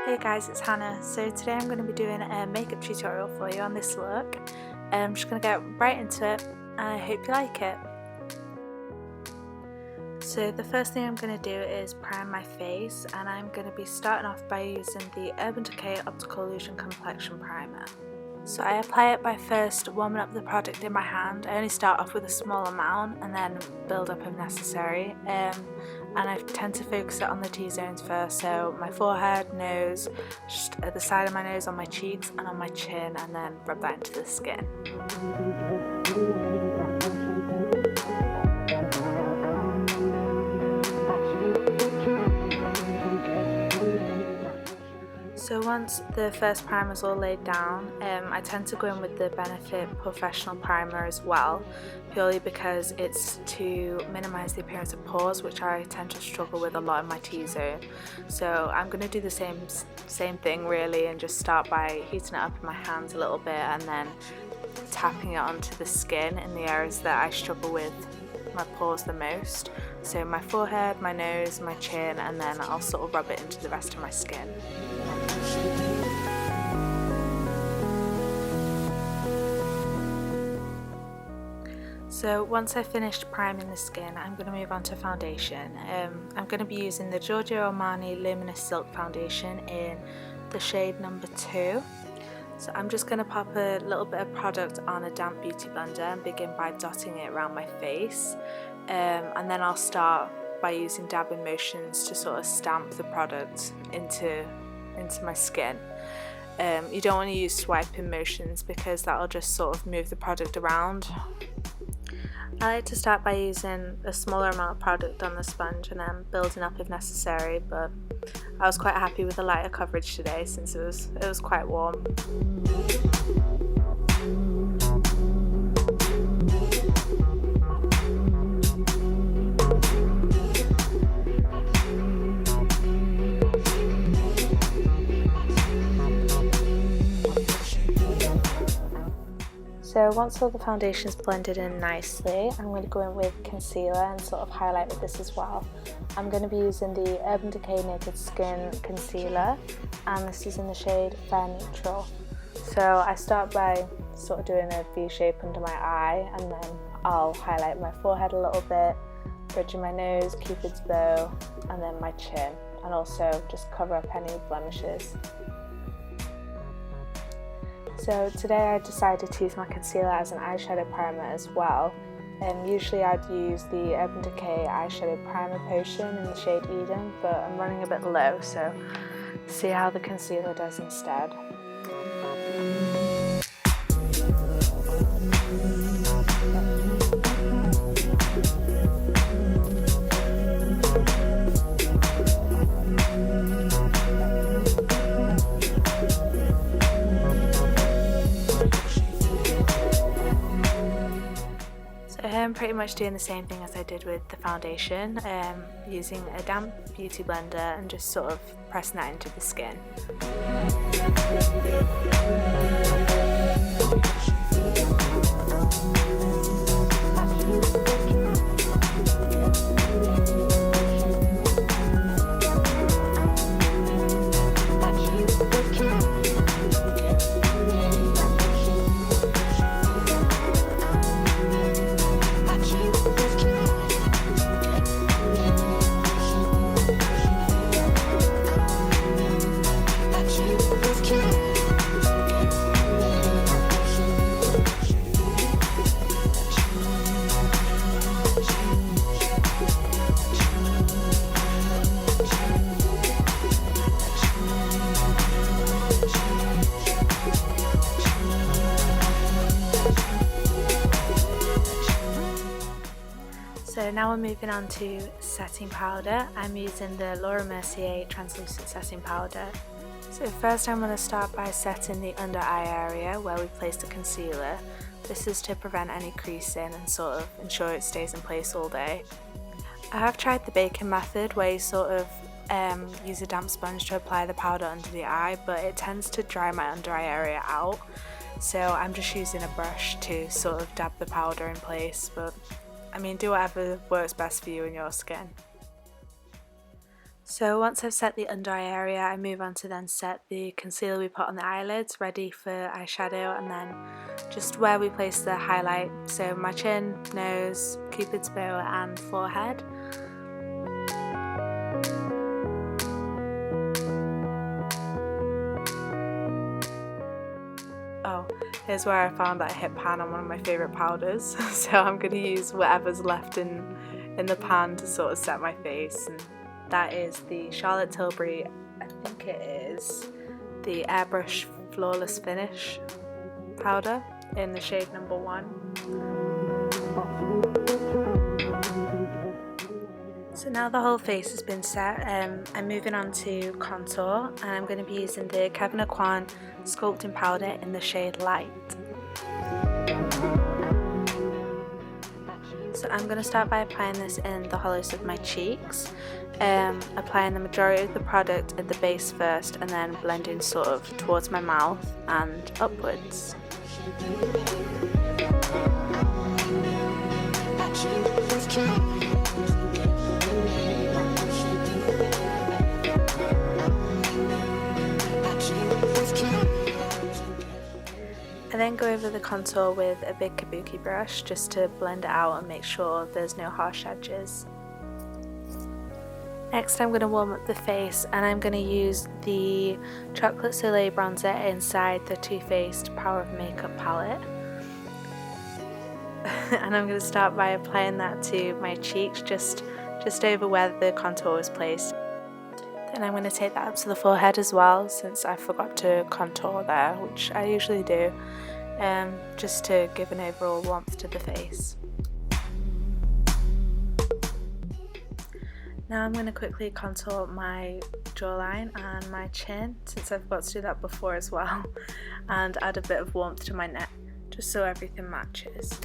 Hey guys, it's Hannah. So today I'm going to be doing a makeup tutorial for you on this look. I'm just going to get right into it and I hope you like it. So the first thing I'm going to do is prime my face, and I'm going to be starting off by using the Urban Decay Optical Illusion Complexion Primer. So I apply it by first warming up the product in my hand. I only start off with a small amount and then build up if necessary. And I tend to focus it on the T-zones first, so my forehead, nose, just at the side of my nose, on my cheeks and on my chin, and then rub that into the skin. So once the first primer is all laid down, I tend to go in with the Benefit Professional Primer as well, purely because it's to minimise the appearance of pores, which I tend to struggle with a lot in my T-zone. So I'm going to do the same thing really, and just start by heating it up in my hands a little bit and then tapping it onto the skin in the areas that I struggle with my pores the most. So my forehead, my nose, my chin, and then I'll sort of rub it into the rest of my skin. So once I've finished priming the skin, I'm going to move on to foundation. I'm going to be using the Giorgio Armani Luminous Silk Foundation in the shade number 2. So I'm just going to pop a little bit of product on a damp beauty blender and begin by dotting it around my face. And then I'll start by using dabbing motions to sort of stamp the product into my skin. You don't want to use swiping motions because that'll just sort of move the product around. I like to start by using a smaller amount of product on the sponge and then building up if necessary, but I was quite happy with the lighter coverage today since it was quite warm. So once all the foundation is blended in nicely, I'm going to go in with concealer and sort of highlight with this as well. I'm going to be using the Urban Decay Naked Skin Concealer, and this is in the shade Fair Neutral. So I start by sort of doing a V shape under my eye, and then I'll highlight my forehead a little bit, bridging my nose, Cupid's bow, and then my chin, and also just cover up any blemishes. So today I decided to use my concealer as an eyeshadow primer as well. Usually I'd use the Urban Decay eyeshadow primer potion in the shade Eden, but I'm running a bit low, so see how the concealer does instead. I'm pretty much doing the same thing as I did with the foundation, using a damp beauty blender and just sort of pressing that into the skin. So now we're moving on to setting powder. I'm using the Laura Mercier translucent setting powder. So first I'm going to start by setting the under eye area where we placed the concealer. This is to prevent any creasing and sort of ensure it stays in place all day. I have tried the baking method where you sort of use a damp sponge to apply the powder under the eye, but it tends to dry my under eye area out. So I'm just using a brush to sort of dab the powder in place, but I mean, do whatever works best for you and your skin. So once I've set the under eye area, I move on to then set the concealer we put on the eyelids, ready for eyeshadow, and then just where we place the highlight, so my chin, nose, cupid's bow and forehead. Oh, here's where I found that I hit pan on one of my favourite powders, so I'm going to use whatever's left in the pan to sort of set my face, and that is the Charlotte Tilbury, I think it is the Airbrush Flawless Finish powder in the shade number 1. So now the whole face has been set, I'm moving on to contour, and I'm going to be using the Kevyn Aucoin Sculpting Powder in the shade Light. So I'm going to start by applying this in the hollows of my cheeks, applying the majority of the product at the base first and then blending sort of towards my mouth and upwards. I then go over the contour with a big kabuki brush just to blend it out and make sure there's no harsh edges. Next I'm going to warm up the face, and I'm going to use the Chocolate Soleil bronzer inside the Too Faced Power of Makeup palette. And I'm going to start by applying that to my cheeks, just over where the contour was placed. Then I'm going to take that up to the forehead as well, since I forgot to contour there, which I usually do, just to give an overall warmth to the face. Now I'm going to quickly contour my jawline and my chin, since I forgot to do that before as well, and add a bit of warmth to my neck, just so everything matches.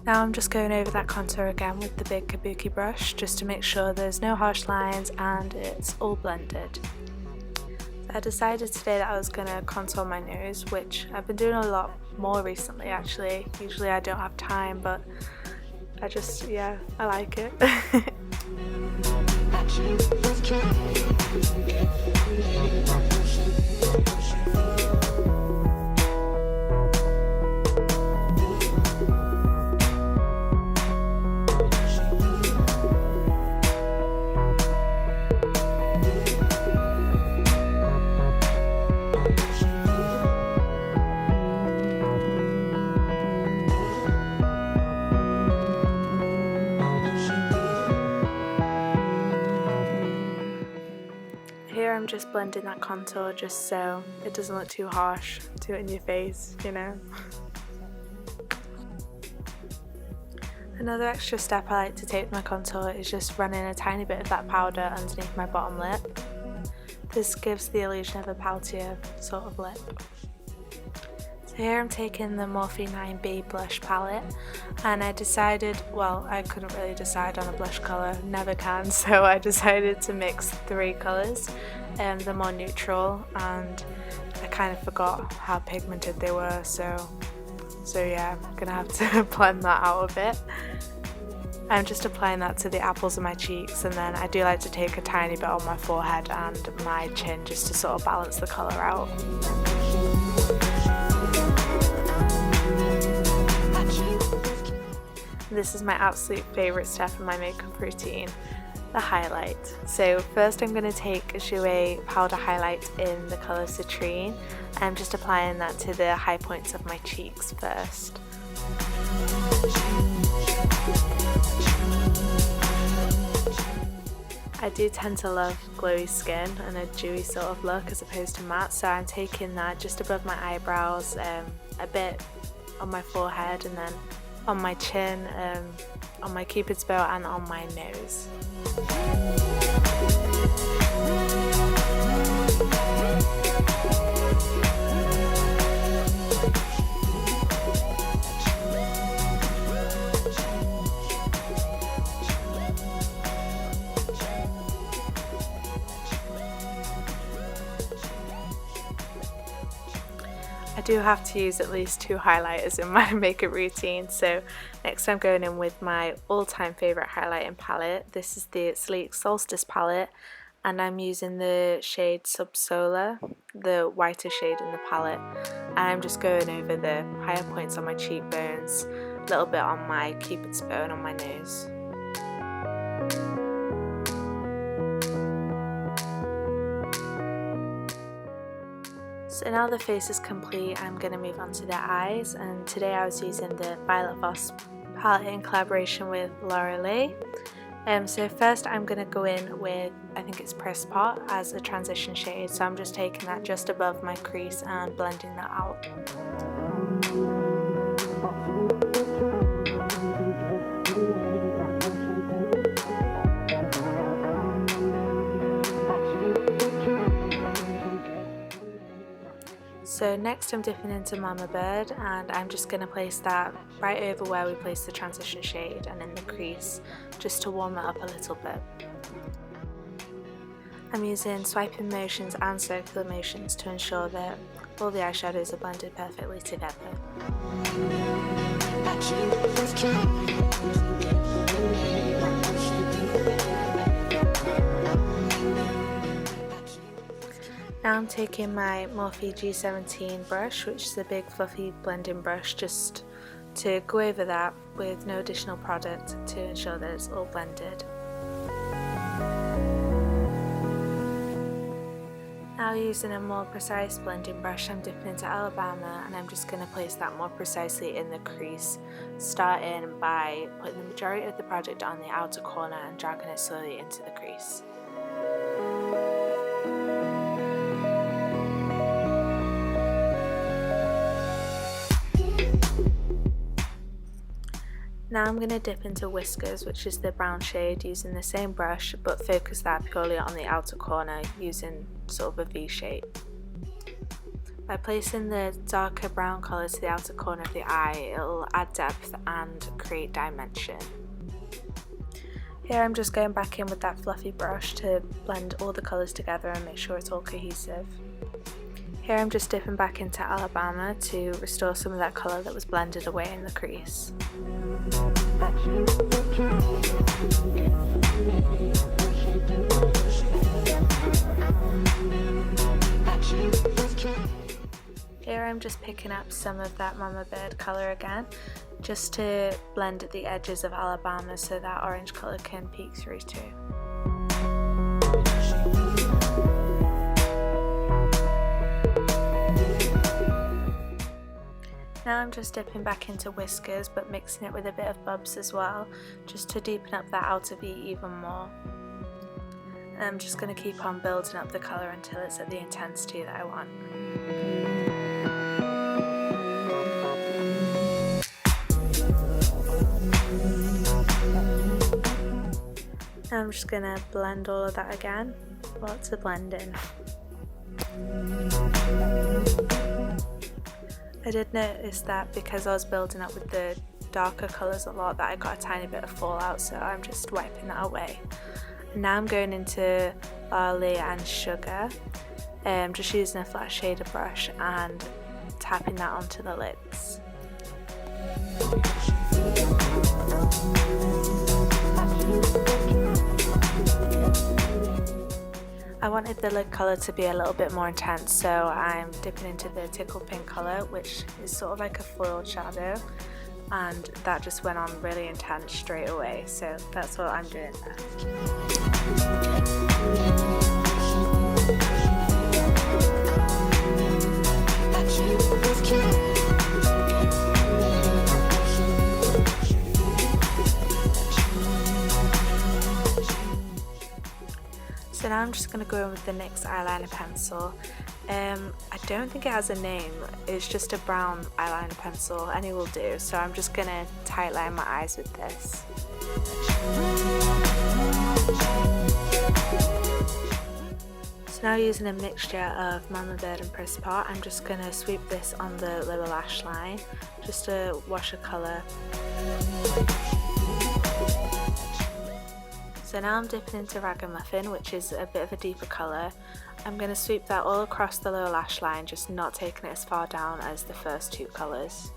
Now I'm just going over that contour again with the big kabuki brush, just to make sure there's no harsh lines and it's all blended. I decided today that I was going to contour my nose, which I've been doing a lot more recently actually. Usually I don't have time, but I like it. Here I'm just blending that contour just so it doesn't look too harsh to it in your face, you know. Another extra step I like to take with my contour is just running a tiny bit of that powder underneath my bottom lip. This gives the illusion of a poutier sort of lip. So here I'm taking the Morphe 9B blush palette, and I decided, well, I couldn't really decide on a blush colour, never can, so I decided to mix 3 colours, the more neutral, and I kind of forgot how pigmented they were, so yeah, I'm gonna have to blend that out a bit. I'm just applying that to the apples of my cheeks, and then I do like to take a tiny bit on my forehead and my chin just to sort of balance the colour out. This is my absolute favourite step in my makeup routine, the highlight. So first I'm going to take a Jouer powder highlight in the colour Citrine. I'm just applying that to the high points of my cheeks first. I do tend to love glowy skin and a dewy sort of look as opposed to matte, so I'm taking that just above my eyebrows, a bit on my forehead, and then on my chin, on my cupid's bow and on my nose. I do have to use at least 2 highlighters in my makeup routine, so next I'm going in with my all-time favourite highlighting palette. This is the Sleek Solstice palette, and I'm using the shade Subsolar, the whiter shade in the palette, and I'm just going over the higher points on my cheekbones, a little bit on my cupid's bow and on my nose. So now the face is complete, I'm going to move on to the eyes, and today I was using the Violet Voss palette in collaboration with Laura Lee. So first I'm going to go in with, I think it's Press Pot as a transition shade, so I'm just taking that just above my crease and blending that out. So next I'm dipping into Mama Bird, and I'm just going to place that right over where we placed the transition shade and in the crease, just to warm it up a little bit. I'm using swiping motions and circular motions to ensure that all the eyeshadows are blended perfectly together. Now I'm taking my Morphe G17 brush, which is a big fluffy blending brush, just to go over that with no additional product to ensure that it's all blended. Now using a more precise blending brush, I'm dipping into Alabama, and I'm just going to place that more precisely in the crease, starting by putting the majority of the product on the outer corner and dragging it slowly into the crease. Now I'm going to dip into Whiskers, which is the brown shade, using the same brush but focus that purely on the outer corner using sort of a V shape. By placing the darker brown colour to the outer corner of the eye, it'll add depth and create dimension. Here I'm just going back in with that fluffy brush to blend all the colours together and make sure it's all cohesive. Here I'm just dipping back into Alabama to restore some of that colour that was blended away in the crease. Here I'm just picking up some of that Mama Bird colour again, just to blend at the edges of Alabama so that orange colour can peek through too. Now I'm just dipping back into Whiskers but mixing it with a bit of Bubs as well, just to deepen up that outer V even more. And I'm just going to keep on building up the colour until it's at the intensity that I want. Now I'm just going to blend all of that again, lots of blending. I did notice that because I was building up with the darker colours a lot, that I got a tiny bit of fallout, so I'm just wiping that away. And now I'm going into Barley and Sugar, just using a flat shader brush and tapping that onto the lids. I wanted the lid colour to be a little bit more intense, so I'm dipping into the Tickle Pink colour, which is sort of like a foiled shadow, and that just went on really intense straight away, so that's what I'm doing there. So now I'm just going to go in with the NYX eyeliner pencil. I don't think it has a name, it's just a brown eyeliner pencil, any will do, so I'm just going to tight line my eyes with this. So now using a mixture of Mama Bird and Press Pot, I'm just going to sweep this on the lower lash line, just to wash a colour. So now I'm dipping into Ragamuffin, which is a bit of a deeper colour, I'm going to sweep that all across the lower lash line, just not taking it as far down as the first two colours.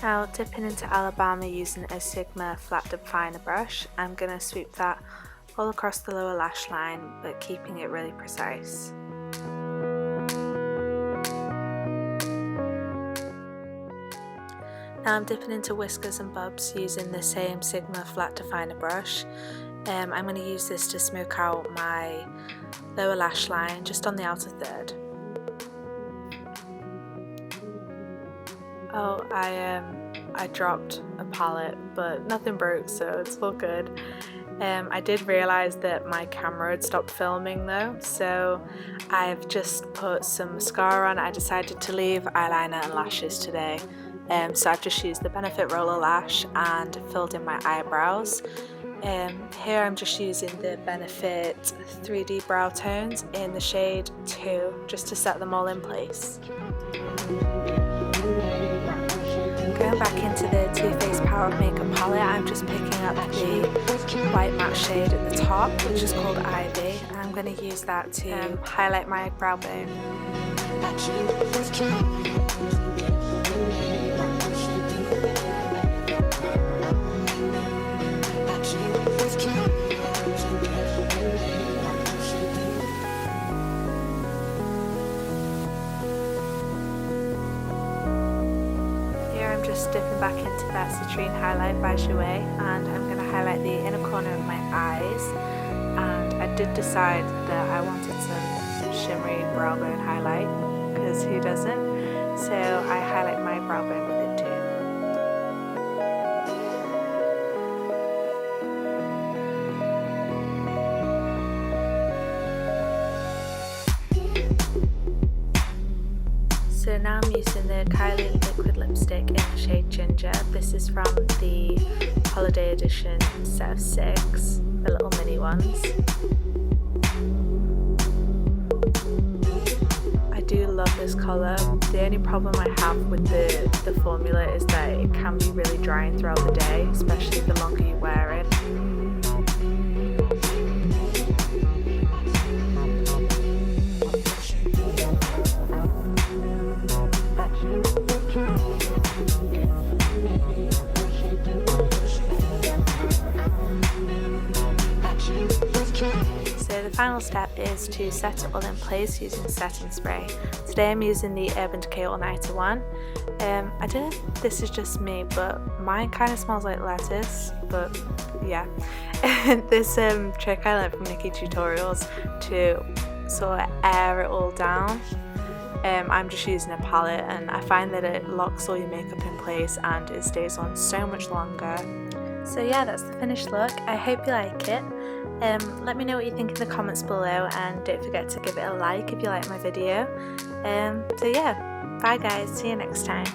Now dipping into Alabama using a Sigma flat definer brush, I'm going to sweep that all across the lower lash line but keeping it really precise. Now I'm dipping into whiskers and bobs using the same Sigma flat definer brush. I'm going to use this to smoke out my lower lash line just on the outer third. Oh, I dropped a palette, but nothing broke, so it's all good. I did realise that my camera had stopped filming though, so I've just put some mascara on. I decided to leave eyeliner and lashes today, so I've just used the Benefit Roller Lash and filled in my eyebrows. Here I'm just using the Benefit 3D Brow Tones in the shade 2 just to set them all in place. Going back into the Too Faced Power of Makeup palette, I'm just picking up the white matte shade at the top, which is called Ivy, and I'm going to use that to highlight my brow bone. Just dipping back into that Citrine highlight by Jouer, and I'm going to highlight the inner corner of my eyes, and I did decide that I wanted some shimmery brow bone highlight, because who doesn't? So I highlight my brow bone with it too. So now I'm using the Kylie liquid lipstick in the shade Ginger. This is from the Holiday Edition set of 6, the little mini ones. I do love this colour. The only problem I have with the formula is that it can be really drying throughout the day, especially the longer you wear it. So the final step is to set it all in place using setting spray. Today I'm using the Urban Decay All Nighter one. I don't know if this is just me, but mine kind of smells like lettuce, but yeah. This trick I learned from Nikki Tutorials to sort of air it all down. I'm just using a palette, and I find that it locks all your makeup in place and it stays on so much longer. So yeah, that's the finished look. I hope you like it. Let me know what you think in the comments below, and don't forget to give it a like if you like my video. So yeah, bye guys, see you next time.